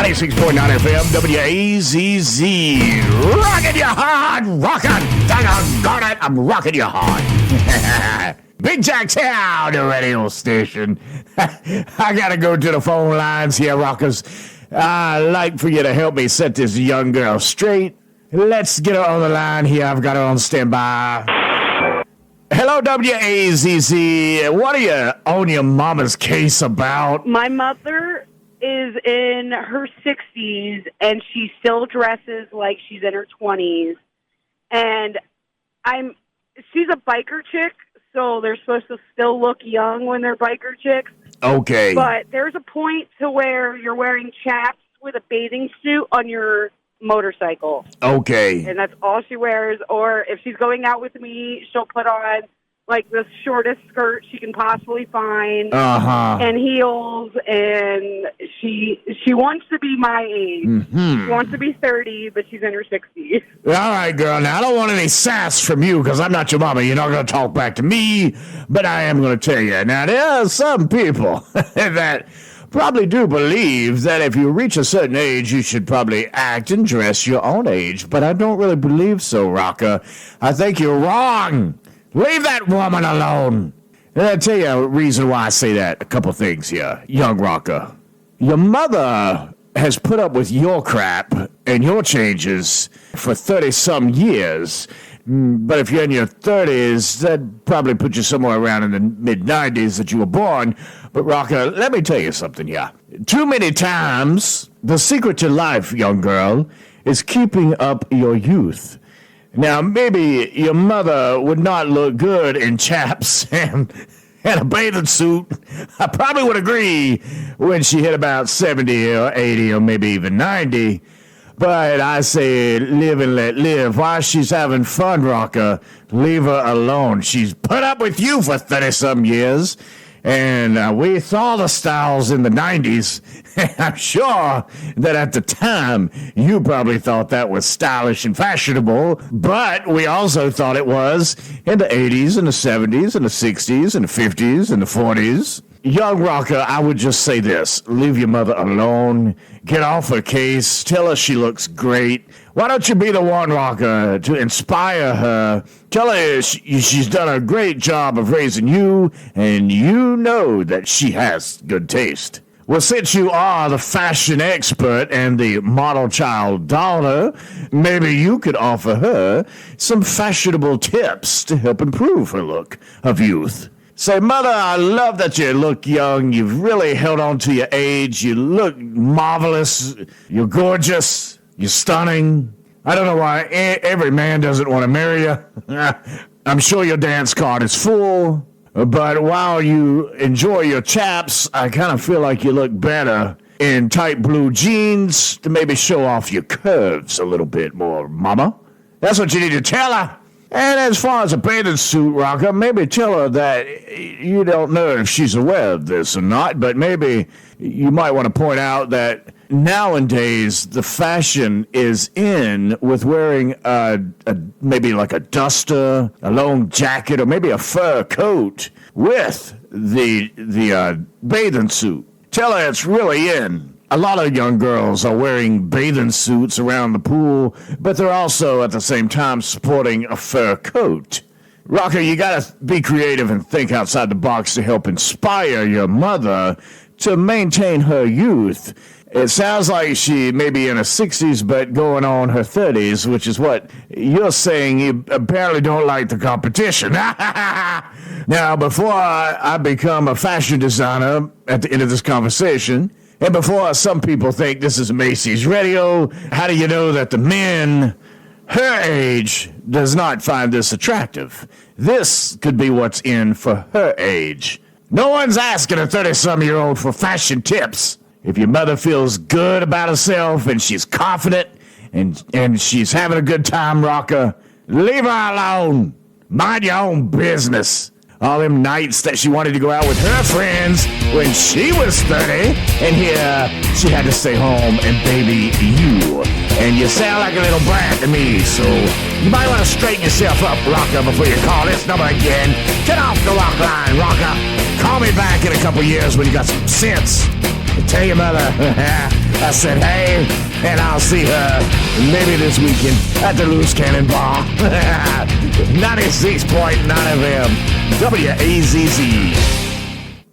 96.9 FM, WAZZ. Rocking you hard, rockin'. Doggone it, I'm rocking you hard. Big Jack Town, the radio station. I gotta go to the phone lines here, rockers. I'd like for you to help me set this young girl straight. Let's get her on the line here. I've got her on standby. Hello, WAZZ. What are you on your mama's case about? My mother is in her 60s, and she still dresses like she's in her 20s. And she's a biker chick, so they're supposed to still look young when they're biker chicks. Okay. But there's a point to where you're wearing chaps with a bathing suit on your motorcycle. Okay. And that's all she wears. Or if she's going out with me, she'll put on like the shortest skirt she can possibly find, and heels, and she wants to be my age. Mm-hmm. She wants to be 30, but she's in her 60s. All right, girl. Now, I don't want any sass from you because I'm not your mama. You're not going to talk back to me, but I am going to tell you. Now, there are some people that probably do believe that if you reach a certain age, you should probably act and dress your own age, but I don't really believe so, Rocker. I think you're wrong. Leave that woman alone. And I'll tell you a reason why I say that. A couple things here, young Rocker. Your mother has put up with your crap and your changes for 30-some years. But if you're in your 30s, that probably put you somewhere around in the mid-90s that you were born. But, Rocker, let me tell you something here. Too many times, the secret to life, young girl, is keeping up your youth. Now, maybe your mother would not look good in chaps and a bathing suit. I probably would agree when she hit about 70 or 80 or maybe even 90. But I say live and let live. While she's having fun, Rocker, leave her alone. She's put up with you for 30-some years. And we saw the styles in the 90s. I'm sure that at the time, you probably thought that was stylish and fashionable, but we also thought it was in the 80s and the 70s and the 60s and the 50s and the 40s. Young Rocker, I would just say this. Leave your mother alone. Get off her case. Tell her she looks great. Why don't you be the one, Rocker, to inspire her? Tell her she's done a great job of raising you, and you know that she has good taste. Well, since you are the fashion expert and the model child daughter, maybe you could offer her some fashionable tips to help improve her look of youth. Say, Mother, I love that you look young. You've really held on to your age. You look marvelous. You're gorgeous. You're stunning. I don't know why every man doesn't want to marry you. I'm sure your dance card is full. But while you enjoy your chaps, I kind of feel like you look better in tight blue jeans to maybe show off your curves a little bit more, Mama. That's what you need to tell her. And as far as a bathing suit, Rocker, maybe tell her that you don't know if she's aware of this or not, but maybe you might want to point out that nowadays the fashion is in with wearing maybe like a duster, a long jacket, or maybe a fur coat with the bathing suit. Tell her it's really in. A lot of young girls are wearing bathing suits around the pool, but they're also at the same time sporting a fur coat. Rocker, you gotta be creative and think outside the box to help inspire your mother to maintain her youth. It sounds like she may be in her 60s, but going on her 30s, which is what you're saying. You apparently don't like the competition. Now, before I become a fashion designer at the end of this conversation, and before some people think this is Macy's Radio, how do you know that the men her age does not find this attractive? This could be what's in for her age. No one's asking a 30-some-year-old for fashion tips. If your mother feels good about herself and she's confident and she's having a good time, Rocker, leave her alone. Mind your own business. All them nights that she wanted to go out with her friends when she was 30, and here she had to stay home and baby you. And you sound like a little brat to me, so you might want to straighten yourself up, Rocker, before you call this number again. Get off the rock line, Rocker. Call me back in a next couple years when you got some sense, tell your mother I said hey, and I'll see her maybe this weekend at the Loose Cannon Bar. 96.9 FM, WAZZ.